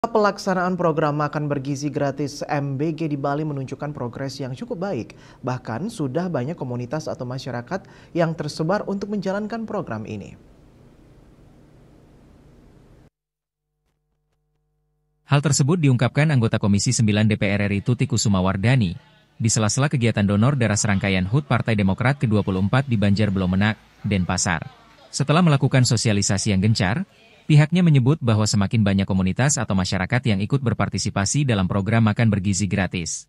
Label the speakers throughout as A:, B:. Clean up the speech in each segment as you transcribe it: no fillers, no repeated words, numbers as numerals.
A: Pelaksanaan program makan bergizi gratis MBG di Bali menunjukkan progres yang cukup baik. Bahkan sudah banyak komunitas atau masyarakat yang tersebar untuk menjalankan program ini.
B: Hal tersebut diungkapkan anggota Komisi 9 DPR RI Tuti Kusumawardani di sela-sela kegiatan donor darah serangkaian HUT Partai Demokrat ke-24 di Banjarbelomenak, Denpasar. Setelah melakukan sosialisasi yang gencar, pihaknya menyebut bahwa semakin banyak komunitas atau masyarakat yang ikut berpartisipasi dalam program makan bergizi gratis.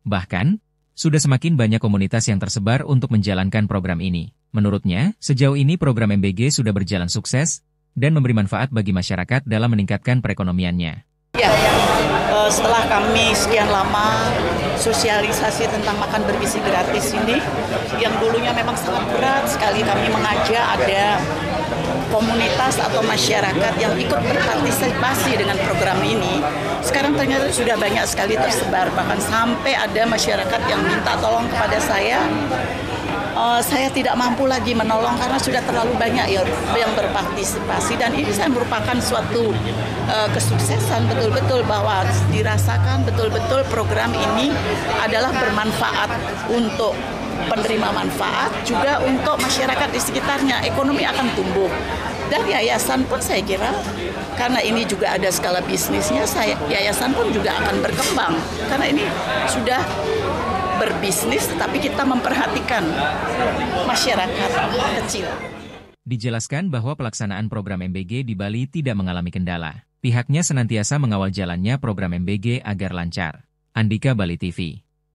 B: Bahkan, sudah semakin banyak komunitas yang tersebar untuk menjalankan program ini. Menurutnya, sejauh ini program MBG sudah berjalan sukses dan memberi manfaat bagi masyarakat dalam meningkatkan perekonomiannya.
C: Ya, setelah kami sekian lama sosialisasi tentang makan bergizi gratis ini, yang dulunya memang sangat berat sekali kami mengajak ada komunitas atau masyarakat yang ikut berpartisipasi dengan program ini, sekarang ternyata sudah banyak sekali tersebar, bahkan sampai ada masyarakat yang minta tolong kepada saya tidak mampu lagi menolong karena sudah terlalu banyak yang berpartisipasi, dan ini saya merupakan suatu kesuksesan betul-betul bahwa dirasakan betul-betul program ini adalah bermanfaat untuk penerima manfaat, juga untuk masyarakat di sekitarnya, ekonomi akan tumbuh. Dan yayasan pun saya kira, karena ini juga ada skala bisnisnya, yayasan pun juga akan berkembang. Karena ini sudah berbisnis, tetapi kita memperhatikan masyarakat kecil.
B: Dijelaskan bahwa pelaksanaan program MBG di Bali tidak mengalami kendala. Pihaknya senantiasa mengawal jalannya program MBG agar lancar. Andika, Bali TV.